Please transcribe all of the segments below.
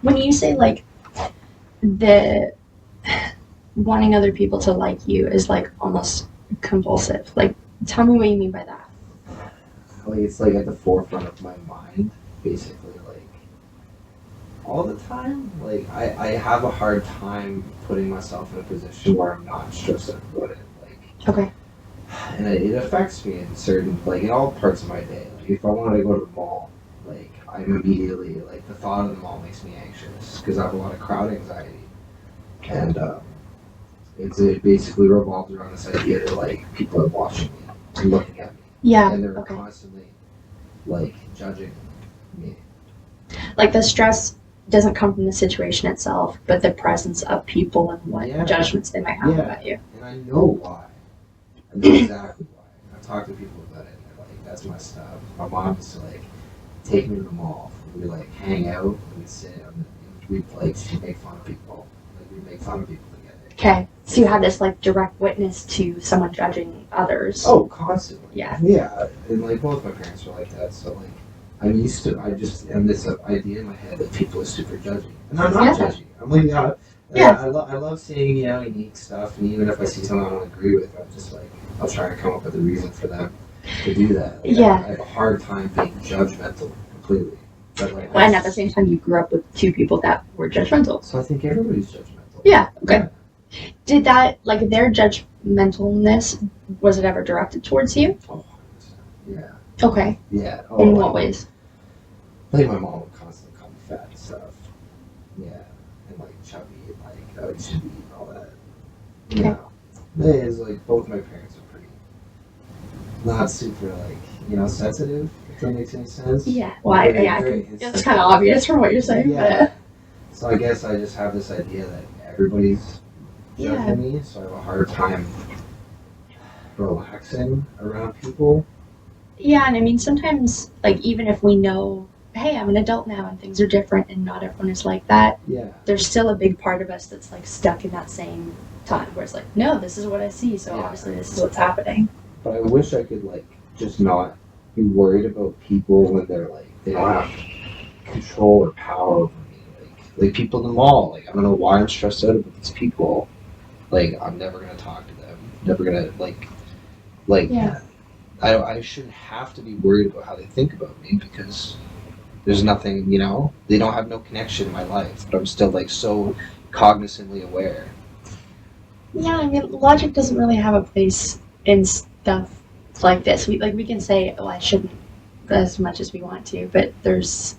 when you say like the wanting other people to like you is like almost compulsive, like tell me what you mean by that. Like it's like at the forefront of my mind, basically, like all the time. Like I have a hard time putting myself in a position where I'm not stressed out about it. Like Okay. and it affects me in certain, like in all parts of my day. Like if I wanted to go to the mall, like I'm immediately, like the thought of the mall makes me anxious because I have a lot of crowd anxiety. And it basically revolves around this idea that like people are watching me and looking at me. Yeah. And they're Okay. constantly like judging me. Like the stress doesn't come from the situation itself, but the presence of people and what judgments they might have about you. And I know why. I know exactly why. I've talked to people about it, and they're like, that's my stuff. My mom used to like take me to the mall. We'd like hang out, and we'd sit, and we'd like make fun of people. Like we'd make fun of people together. Okay. So you had this like direct witness to someone judging others. Oh, constantly. Yeah. Yeah. And like both my parents were like that, so like I'm used to, I just am this idea in my head that people are super judgy. And I'm not judgy. I'm like, I love seeing, unique stuff, and even if I see something I don't agree with, I'm just like, I'll try to come up with a reason for them to do that. Like, I have a hard time being judgmental completely. But like, and at the same time, you grew up with two people that were judgmental. So I think everybody's judgmental. Yeah, okay. Yeah. Did that, like their judgmentalness, was it ever directed towards you? Oh, 100%. Yeah. Okay. Yeah. Oh, in what ways? Like my mom would constantly call me fat and stuff. Yeah. And like chubby, and like I should be and all that. Okay. Yeah. It is like both my parents are pretty not super like, sensitive, if that makes any sense. Yeah. Well, it's kind of obvious from what you're saying. Yeah. But. So I guess I just have this idea that everybody's judging me, so I have a hard time relaxing around people. Yeah, and I mean sometimes like even if we know, hey, I'm an adult now and things are different and not everyone is like that, there's still a big part of us that's like stuck in that same time where it's like, no, this is what I see, so obviously this is what's happening. But I wish I could like just not be worried about people when they're like they don't have control or power over me. Like people in the mall, like I don't know why I'm stressed out about these people. Like I'm never gonna talk to them. Never gonna like I shouldn't have to be worried about how they think about me because there's nothing, they don't have no connection in my life, but I'm still like so cognizantly aware. Yeah, I mean, logic doesn't really have a place in stuff like this. We can say, oh, I shouldn't as much as we want to, but there's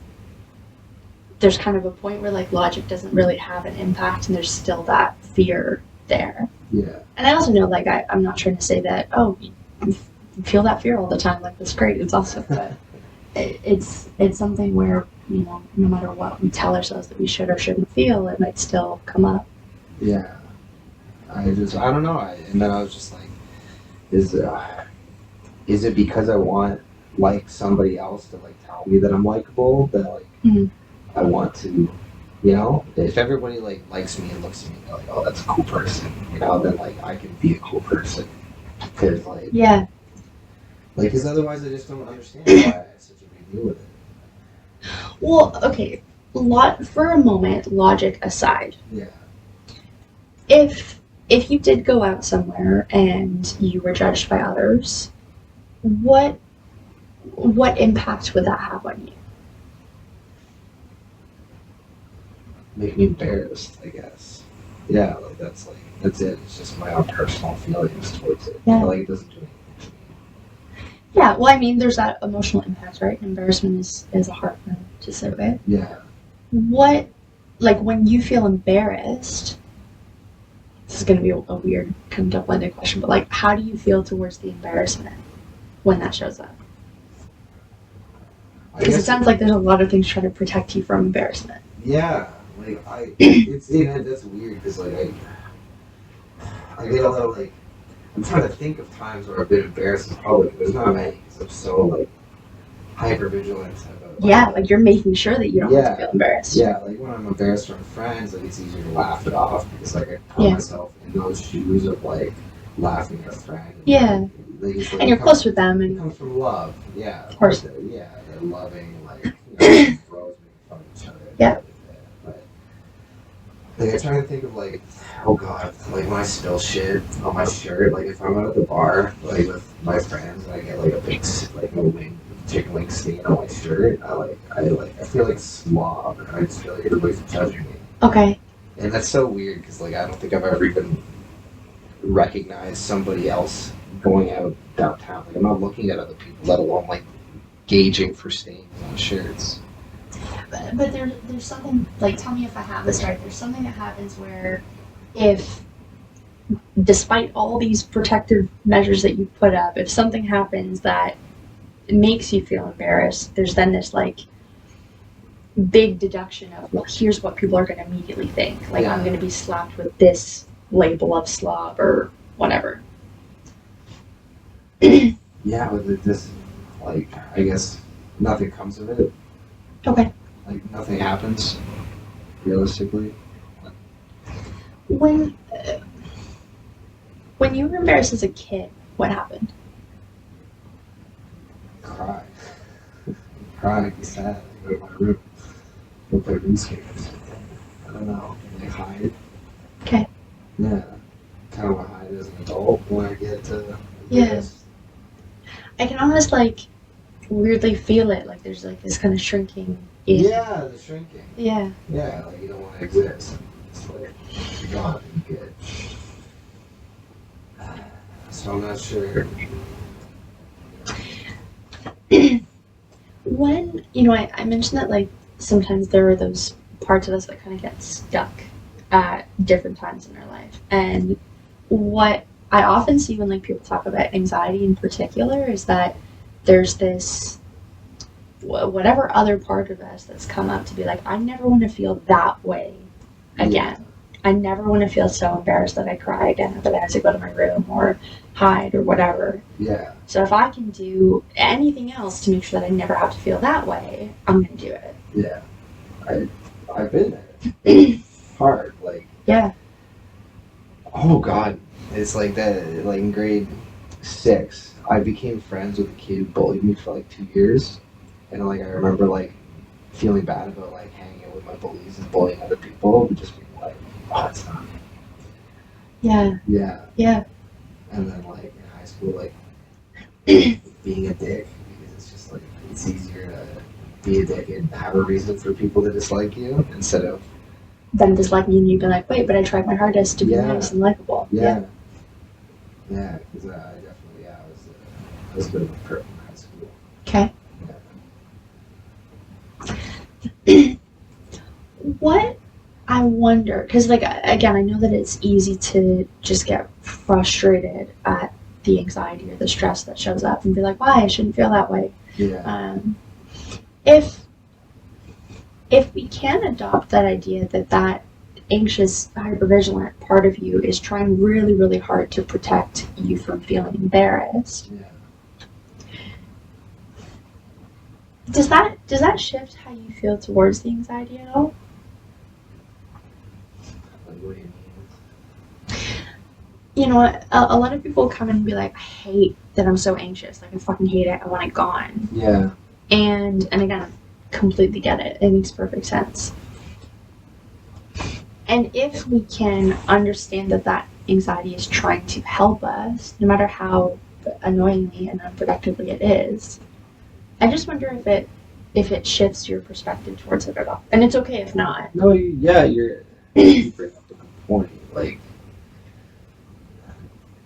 kind of a point where like logic doesn't really have an impact and there's still that fear there. Yeah. And I also know like I'm not trying to say that, oh, you feel that fear all the time, like that's great, it's awesome, but it's something where, no matter what we tell ourselves that we should or shouldn't feel, it might still come up. Yeah. I don't know. And then I was just like, is it because I want like somebody else to like tell me that I'm likable that like I want to, if everybody like likes me and looks at me and they're like, oh, that's a cool person, then like I can be a cool person because like because otherwise I just don't understand why I have such a big deal with it. Well, okay, for a moment, logic aside. Yeah. If you did go out somewhere and you were judged by others, what impact would that have on you? Make me embarrassed, I guess. Yeah, like that's it. It's just my own personal feelings towards it. Yeah. Like it doesn't do anything to me. Yeah, well, I mean, there's that emotional impact, right? Embarrassment is a hard one to sit with. Yeah. What, like when you feel embarrassed, this is going to be a weird kind of double-ended question, but like how do you feel towards the embarrassment when that shows up? Because it sounds like there's a lot of things trying to protect you from embarrassment. Yeah, like that's weird because like I get a lot of like, I'm trying to think of times where I've been embarrassed in public. There's not many because I'm so like hyper vigilant about like you're making sure that you don't have to feel embarrassed. Yeah, like when I'm embarrassed from friends, like it's easier to laugh it off because like I put myself in those shoes of like laughing at a friend. And, and you're close with them, and it comes from love. Yeah, of course. They're loving, like bros making fun of each other. Yeah. Like, I'm trying to think of, like, oh god, like, when I spill shit on my shirt, like, if I'm out at the bar, like, with my friends, and I get, like, a big, like, a chicken wing stain on my shirt, I feel like a slob, and I just feel like everybody's judging me. Okay. And that's so weird, because, like, I don't think I've ever even recognized somebody else going out downtown. Like, I'm not looking at other people, let alone, like, gauging for stains on shirts. But there's something, like, tell me if I have this right, there's something that happens where if, despite all these protective measures that you put up, if something happens that makes you feel embarrassed, there's then this, like, big deduction of, well, here's what people are going to immediately think. Like, Yeah. I'm going to be slapped with this label of slob or whatever. Yeah, but this, like, I guess nothing comes of it. Okay. Like, nothing happens, realistically. When you were embarrassed as a kid, what happened? Cry. Cry, be sad, go to my room, go play RuneScape. I don't know, like, hide. Okay. Yeah. Kind of want to hide as an adult when I get to. Yeah. I can almost, like, weirdly feel it, like there's, like, this kind of shrinking in. Yeah, the shrinking. Yeah. Yeah, like, you don't want to exist. It's like, you're gone, you're good. So I'm not sure. When, I mentioned that, like, sometimes there are those parts of us that kind of get stuck at different times in our life. And what I often see when, like, people talk about anxiety in particular is that there's this, whatever other part of us that's come up to be like, I never want to feel that way again. Yeah. I never want to feel so embarrassed that I cry again, or that I have to go to my room or hide or whatever. Yeah. So if I can do anything else to make sure that I never have to feel that way, I'm going to do it. Yeah. I've been there. Hard. Like. Yeah. Oh, God. It's like that, like, in grade 6, I became friends with a kid who bullied me for, like, 2 years. And, like, I remember, like, feeling bad about, like, hanging out with my bullies and bullying other people, but just being like, oh, it's not. Yeah. Yeah. Yeah. And then, like, in high school, like, being a dick, because it's just, like, it's easier to be a dick and have a reason for people to dislike you instead of them disliking you and you be like, wait, but I tried my hardest to be nice and likable. Yeah. Yeah, because I definitely, I was a bit of a prick in high school. Okay. Yeah. What I wonder, because, like, again, I know that it's easy to just get frustrated at the anxiety or the stress that shows up and be like, why? I shouldn't feel that way. Yeah. If we can adopt that idea that anxious, hypervigilant part of you is trying really, really hard to protect you from feeling embarrassed. Yeah. Does that shift how you feel towards the anxiety at all? Like, what do you mean? You know, a lot of people come in and be like, I hate that I'm so anxious. Like, I fucking hate it. I want it gone. Yeah. And again, I completely get it. It makes perfect sense. And if we can understand that anxiety is trying to help us, no matter how annoyingly and unproductively it is, I just wonder if it shifts your perspective towards it at all. And it's okay if not. No, you bring up a good point. Like,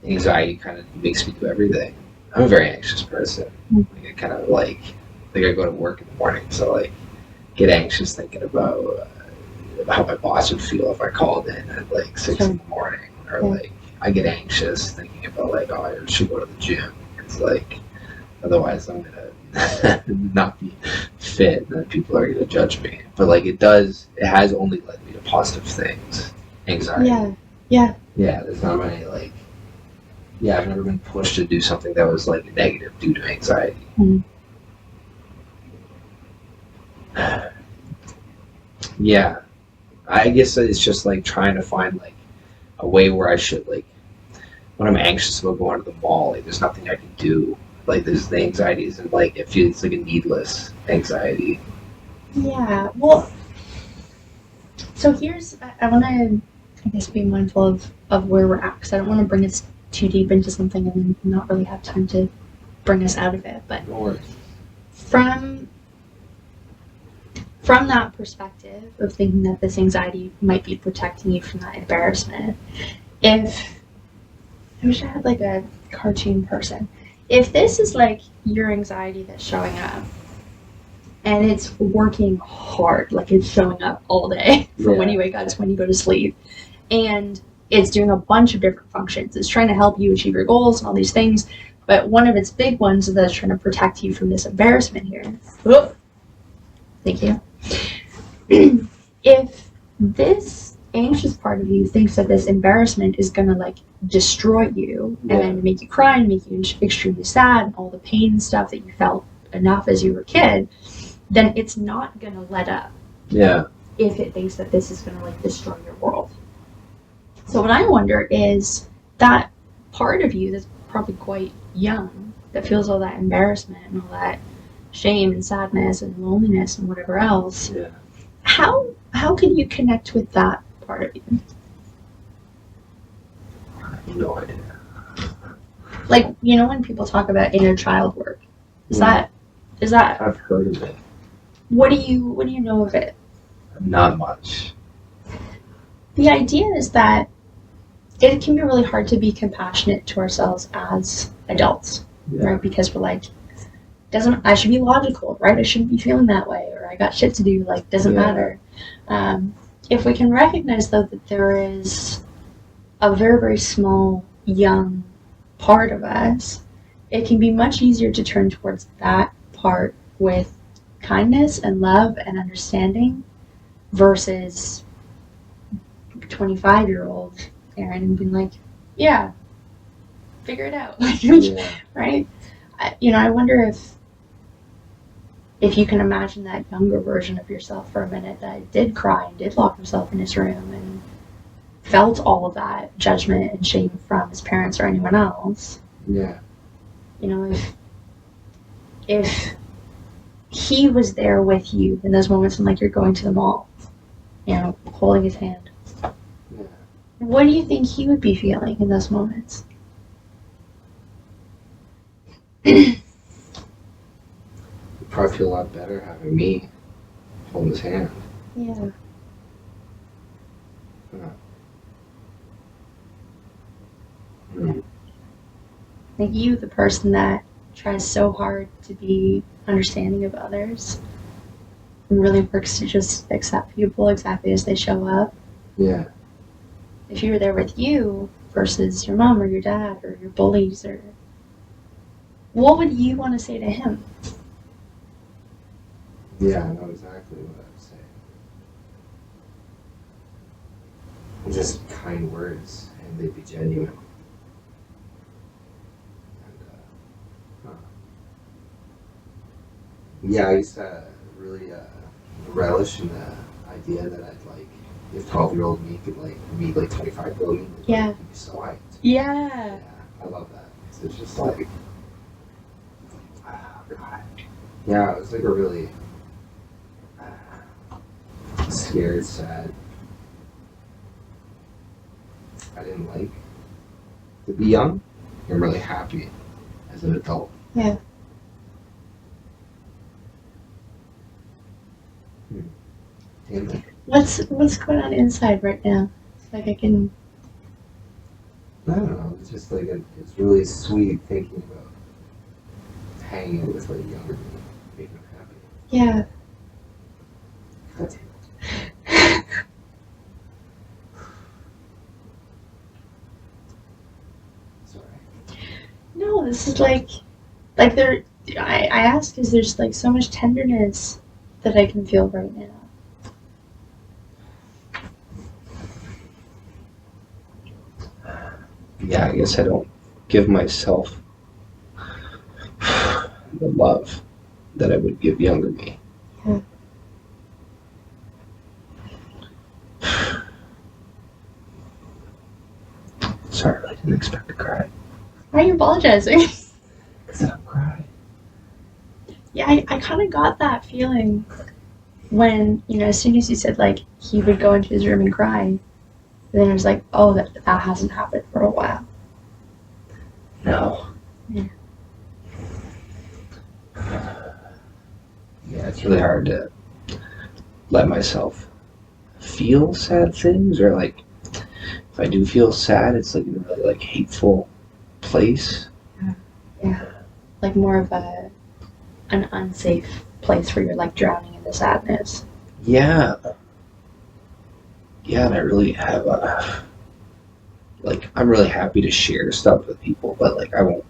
anxiety kind of makes me do everything. I'm a very anxious person. Like, I kind of like I go to work in the morning, so like get anxious thinking about how my boss would feel if I called in at like 6 in the morning, or like I get anxious thinking about like, oh, I should go to the gym. It's like, otherwise I'm gonna not be fit, and then people are gonna judge me. But like it has only led me to positive things. Anxiety. Yeah. There's not many like. Yeah, I've never been pushed to do something that was like negative due to anxiety. Mm-hmm. Yeah, I guess it's just like trying to find like a way where I should like when I'm anxious about going to the mall, like there's nothing I can do. Like there's the anxiety isn't like it feels like a needless anxiety. Yeah. Well, So here's, I want to, I guess, be mindful of where we're at, because I don't want to bring us too deep into something and then not really have time to bring us out of it. But from that perspective of thinking that this anxiety might be protecting you from that embarrassment, if I wish I had like a cartoon person. If this is like your anxiety that's showing up and it's working hard, like it's showing up all day from when you wake up to when you go to sleep, and it's doing a bunch of different functions. It's trying to help you achieve your goals and all these things, but one of its big ones is that it's trying to protect you from this embarrassment here. Oh, thank you. If this anxious part of you thinks that this embarrassment is gonna like destroy you and then make you cry and make you extremely sad and all the pain and stuff that you felt enough as you were a kid, then it's not gonna let up. Yeah. If it thinks that this is gonna like destroy your world. So what I wonder is that part of you that's probably quite young that feels all that embarrassment and all that shame and sadness and loneliness and whatever else. Yeah. How can you connect with that part of you? I have no idea. Like, you know, when people talk about inner child work, is that I've heard of it. What do you know of it? Not much. The idea is that it can be really hard to be compassionate to ourselves as adults, right? Because we're like, I should be logical, right? I shouldn't be feeling that way, or I got shit to do, like, doesn't matter. If we can recognize, though, that there is a very, very small, young part of us, it can be much easier to turn towards that part with kindness and love and understanding versus 25-year-old Erin and being like, yeah, figure it out, right? I wonder if you can imagine that younger version of yourself for a minute that did cry and did lock himself in his room and felt all of that judgment and shame from his parents or anyone else. Yeah. If he was there with you in those moments when like you're going to the mall, holding his hand, what do you think he would be feeling in those moments? Probably feel a lot better having me hold his hand. Yeah. Like you, the person that tries so hard to be understanding of others and really works to just accept people exactly as they show up. Yeah. If you were there with you versus your mom or your dad or your bullies, or what would you want to say to him? Yeah, I know exactly what I would say. Just kind words, and they'd be genuine. Yeah, I used to really relish in the idea that I'd like, if 12-year-old me could like meet like 25-year-old me, Yeah. I'd be so hyped. Yeah. I love that. It's just like, oh God. Yeah, it was like a really scared, sad. I didn't like to be young. I'm really happy as an adult. Yeah. Damn it. What's going on inside right now? It's like I don't know. It's just like it's really sweet thinking about hanging with like younger me, making them happy. Yeah. God damn it. Sorry. No, this is like there. I ask because there's like so much tenderness that I can feel right now. Yeah, I guess I don't give myself the love that I would give younger me. Yeah. Sorry, I didn't expect to cry. Why are you apologizing? Because I'm crying. Yeah, I kind of got that feeling. when, as soon as you said, like, he would go into his room and cry, then it was like, oh, that hasn't happened for a while. No. Yeah. Yeah, it's really hard to let myself feel sad things, or like if I do feel sad, it's like in a really like hateful place. Yeah. Like more of an unsafe place where you're like drowning in the sadness. Yeah. Yeah, and I really have like I'm really happy to share stuff with people, but like I won't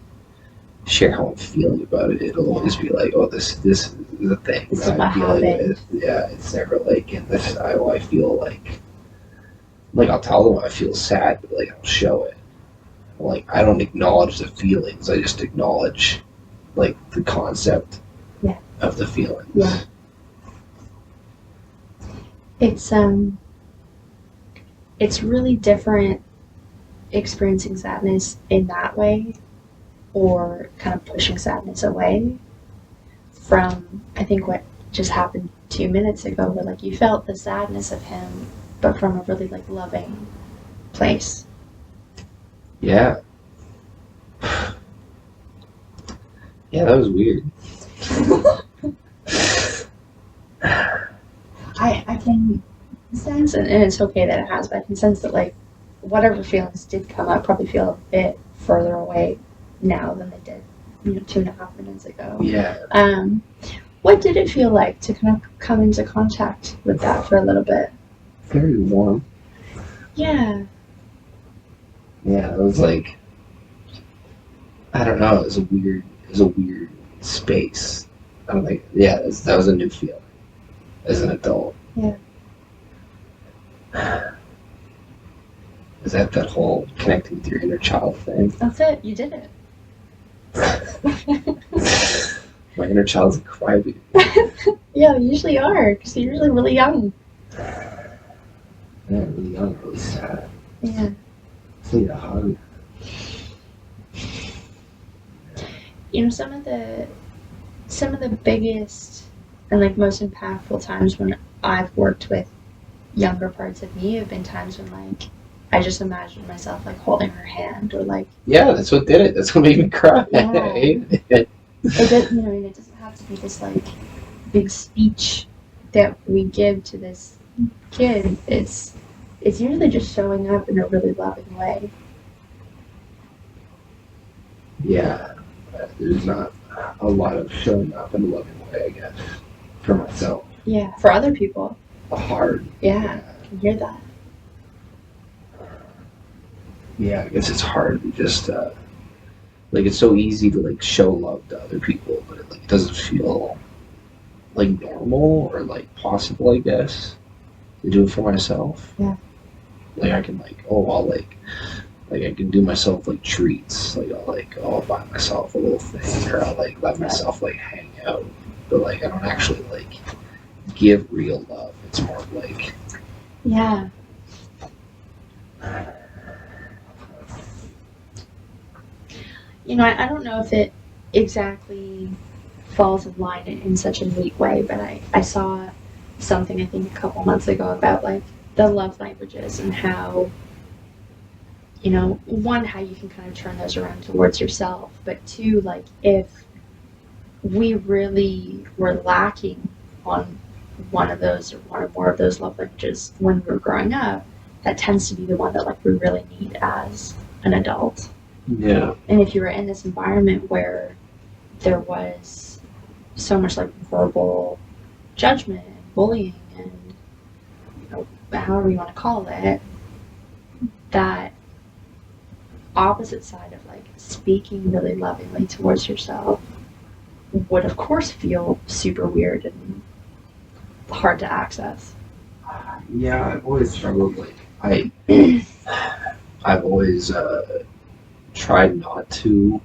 share how I'm feeling about it. It'll always be like, oh, this is the thing This is that what I'm dealing happened. with. Yeah, it's never like in this. I feel like I'll tell them I feel sad, but like I'll show it. Like I don't acknowledge the feelings. I just acknowledge like the concept of the feelings. Yeah. It's really different experiencing sadness in that way, or kind of pushing sadness away from, I think, what just happened 2 minutes ago, where like you felt the sadness of him, but from a really like loving place. Yeah. Yeah, that was weird. I can sense, and it's okay that it has, but I can sense that like whatever feelings did come up probably feel a bit further away now than they did, 2.5 minutes ago. Yeah. What did it feel like to kind of come into contact with that for a little bit? Very warm. Yeah. Yeah, it was like, I don't know, it was a weird space. I'm like, yeah, that was a new feeling as an adult. Yeah. Is that whole connecting with your inner child thing? That's it. You did it. My inner child's a crybaby. Yeah, they usually are, because they're usually really young. Yeah, really young, really sad. Yeah. Just need a hug. Some of the biggest and like most impactful times when I've worked with younger parts of me have been times when like I just imagined myself like holding her hand, or like, yeah, that's what did it. That's what made me cry. Yeah. It does, and it doesn't have to be this like big speech that we give to this kid. It's usually just showing up in a really loving way. Yeah, there's not a lot of showing up in a loving way, I guess, for myself. Yeah, for other people. Hard. Yeah, I can hear that. Yeah, I guess it's hard to just like it's so easy to like show love to other people, but it like doesn't feel like normal or like possible, I guess, to do it for myself. Yeah. Like I can like, oh, I'll like I can do myself like treats, like I'll buy myself a little thing, or I'll like let myself like hang out, but like I don't actually like give real love. It's more like, Yeah. I don't know if it exactly falls in line in such a neat way, but I saw something I think a couple months ago about like the love languages and how, one, how you can kind of turn those around towards yourself, but two, like if we really were lacking on one of those or one or more of those love languages when we were growing up, that tends to be the one that like we really need as an adult. yeah, And if you were in this environment where there was so much like verbal judgment and bullying and however you want to call it, that opposite side of like speaking really lovingly towards yourself would of course feel super weird and hard to access. yeah. I've always struggled. Like I've always tried not to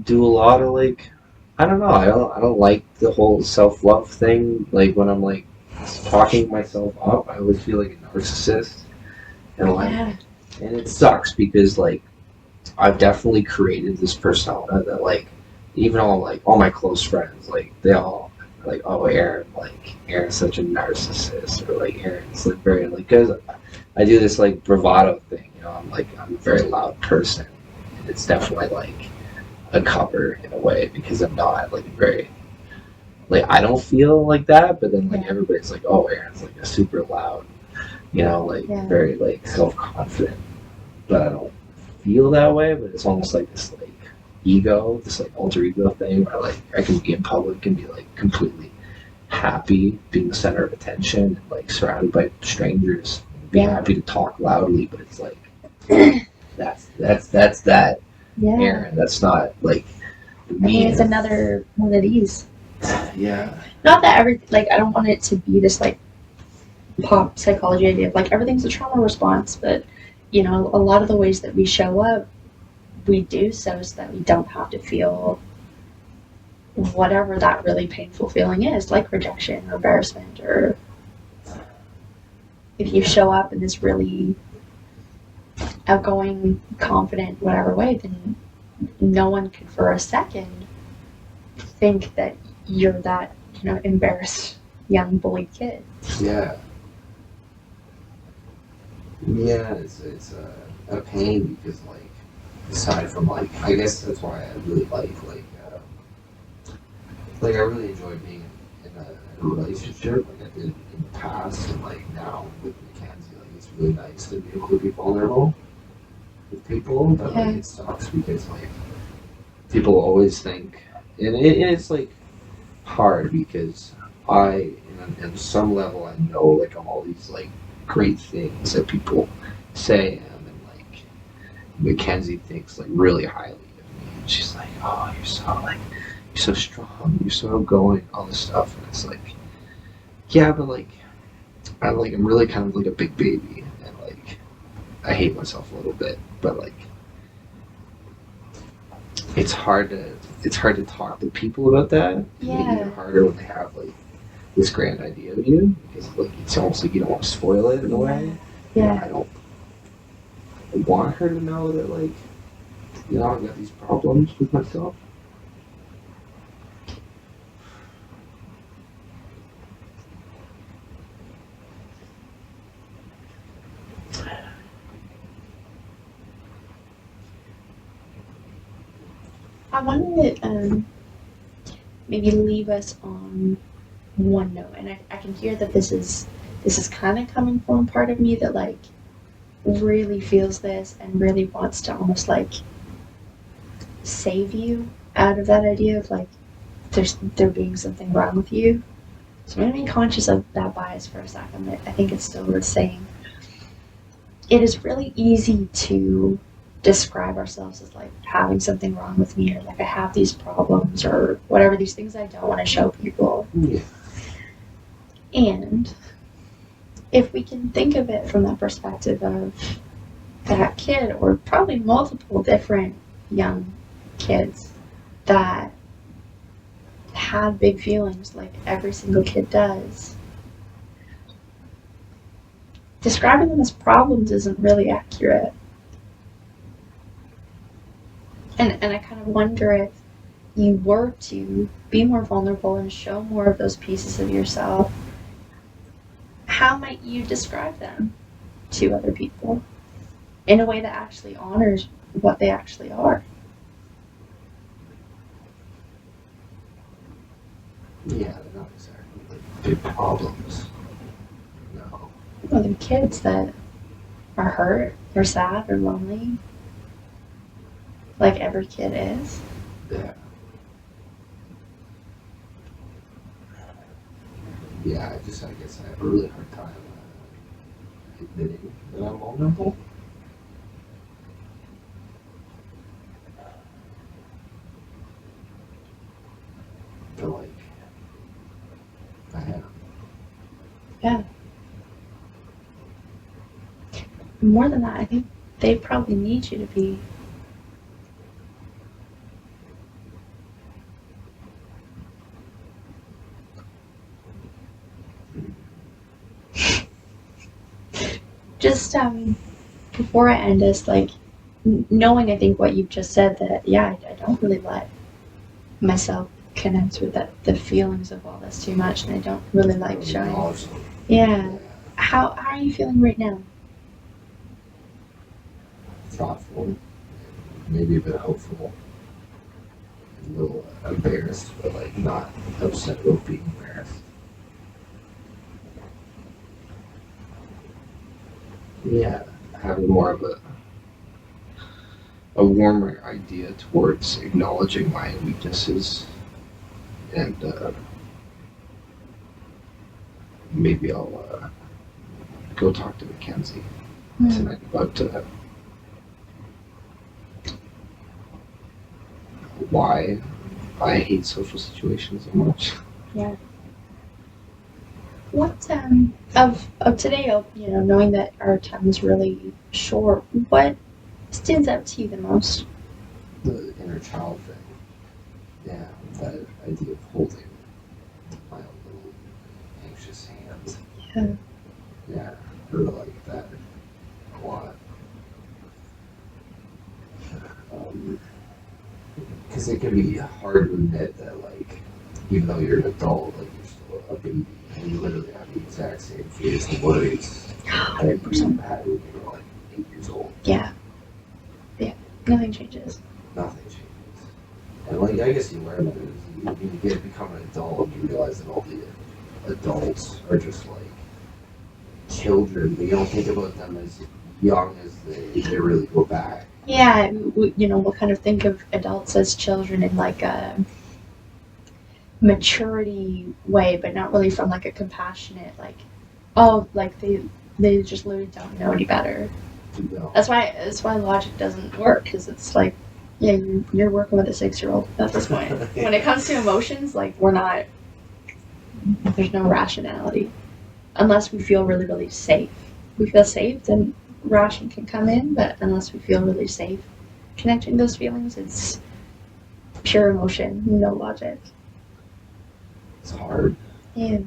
do a lot of like, I don't know. I don't like the whole self-love thing. Like when I'm like talking myself up, I always feel like a narcissist, and like, and it sucks because like I've definitely created this persona that like even all my close friends, like they all like, oh, Aaron's such a narcissist, or like Aaron's like very like, because I do this like bravado thing, you know, I'm a very loud person, and it's definitely like a cover in a way because I'm not like very like I don't feel like that, but then like Yeah. everybody's like, oh, Aaron's like a super loud, you know, like Yeah. very like self confident, but I don't feel that way. But it's almost like this like ego, this like alter ego thing where like I can be in public and be like completely happy being the center of attention and like surrounded by strangers, be Yeah. happy to talk loudly, but it's like that's that Yeah. Aaron. That's not like I mean, it's me. another one of these. Yeah. Not that like I don't want it to be this like pop psychology idea of like everything's a trauma response, but you know, a lot of the ways that we show up, we do so that we don't have to feel whatever that really painful feeling is, like rejection or embarrassment, or if you show up in this really outgoing, confident, whatever way, then no one could for a second think that you're that, you know, embarrassed young bullied kid. Yeah. Yeah, it's a pain because like aside from like I guess that's why I really like I really enjoy being in a relationship like I did in the past and like now with Mackenzie like it's really nice to be able to be vulnerable with people but like it sucks because like people always think and it's like hard because I in some level I know like I'm all these like great things that people say and like Mackenzie thinks like really highly of me and she's like oh you're so strong you're so outgoing all this stuff and it's like yeah but like I'm really kind of like a big baby and like I hate myself a little bit but like it's hard to talk to people about that and even harder when they have like this grand idea of you because like it's almost like you don't want to spoil it in a way. Yeah. I don't want her to know that like you know I've got these problems with myself. I wanted to maybe leave us on one note, and I can hear that this is kind of coming from a part of me that like really feels this and really wants to almost like save you out of that idea of like there being something wrong with you. So I'm gonna be conscious of that bias for a second, but I think it's still worth saying. It is really easy to describe ourselves as like having something wrong with me or like I have these problems or whatever, these things I don't want to show people. Yeah. And if we can think of it from that perspective of that kid or probably multiple different young kids that had big feelings like every single kid does, describing them as problems isn't really accurate. And I kind of wonder if you were to be more vulnerable and show more of those pieces of yourself, how might you describe them to other people in a way that actually honors what they actually are? Yeah, they're not exactly like big problems. No. Well, they're kids that are hurt, or sad, or lonely, like every kid is. Yeah. Yeah, I guess I have a really hard time admitting that I'm vulnerable. But like, I am. Yeah. More than that, I think they probably need you to be. Just before I end this, like knowing I think what you've just said that yeah, I don't really let myself connect with the feelings of all this too much, and I don't really like showing. Acknowledge them. Yeah. How are you feeling right now? Thoughtful, maybe a bit hopeful, a little embarrassed, but like not upset about being embarrassed. Yeah, having more of a warmer idea towards acknowledging my weaknesses, and maybe I'll go talk to Mackenzie tonight about why I hate social situations so much. Yeah. What of today, knowing that our time is really short, what stands out to you the most? The inner child thing. Yeah, that idea of holding my own little anxious hand. Yeah. Yeah, I really like that a lot. Because it can be hard to admit that, like, even though you're an adult, like, you're still a baby, and you literally have the exact same fears and worries that you had when you were, like, 8 years old. Yeah. Yeah. Nothing changes. Nothing changes. And, like, I guess you learn that as you become an adult, you realize that all the adults are just, like, children, but you don't think about them as young as they really go back. Yeah, we'll kind of think of adults as children in like a maturity way, but not really from like a compassionate, like, oh, like they just literally don't know any better. No. That's why logic doesn't work, because it's like, yeah, you're working with a 6-year-old at this point. When it comes to emotions, like there's no rationality unless we feel really, really safe. We feel safe, then ration can come in, but unless we feel really safe connecting those feelings, it's pure emotion, no logic. It's hard. Yeah.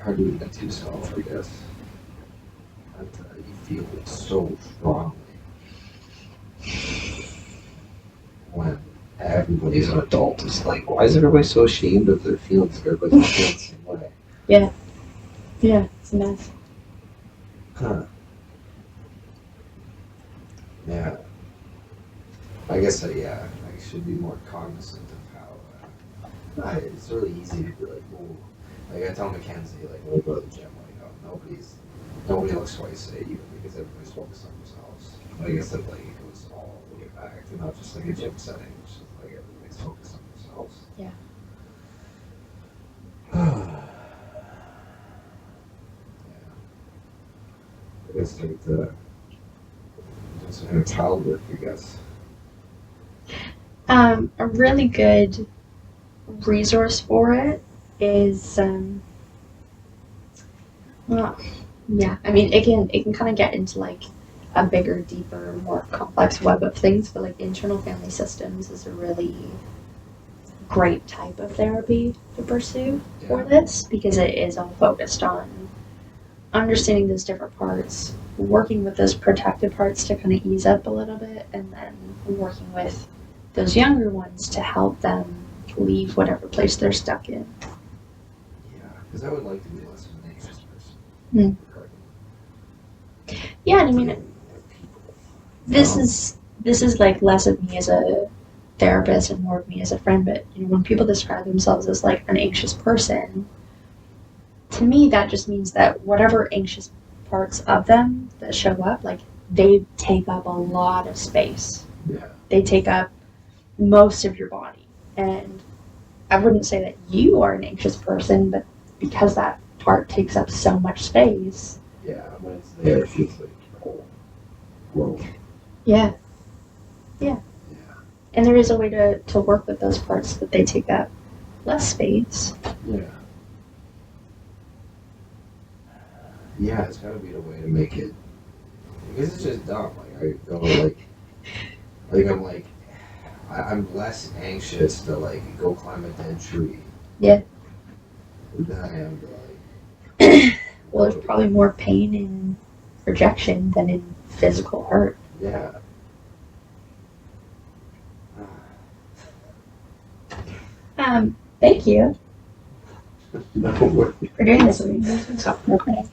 Hard to admit to yourself, I guess. That you feel it so strongly when everybody's an adult. It's like, why is everybody so ashamed of their feelings? Everybody's feeling the same way. Yeah. Yeah, it's a mess. Huh. Yeah. I guess I should be more cognizant of how it's really easy to be like, oh, like I tell Mackenzie, like when we go to the gym, like, oh, nobody looks twice at you because everybody's focused on themselves. But I guess that like it goes all the way back to not just like a gym setting, which is like everybody's focused on themselves. Yeah. I guess like do some kind of child work, I guess. A really good resource for it is well, yeah, I mean it can kind of get into like a bigger, deeper, more complex web of things, but like internal family systems is a really great type of therapy to pursue for this, because it is all focused on understanding those different parts, working with those protected parts to kind of ease up a little bit, and then working with those younger ones to help them leave whatever place they're stuck in. Yeah, because I would like to be less of an anxious person. Yeah, and I mean, this is like less of me as a therapist and more of me as a friend, but when people describe themselves as like an anxious person, to me that just means that whatever anxious parts of them that show up, like they take up a lot of space. Yeah. They take up most of your body, and I wouldn't say that you are an anxious person, but because that part takes up so much space. Yeah, when it's there, it feels like the whole world. Yeah. And there is a way to work with those parts that they take up less space. Yeah. Yeah, it's gotta be the way to make it. Because it's just dumb. Like I go I'm less anxious to like go climb a dead tree. Yeah. Than I am to like. Well, there's probably more pain in rejection than in physical hurt. Yeah. Thank you No worries. for doing this with me. So, okay.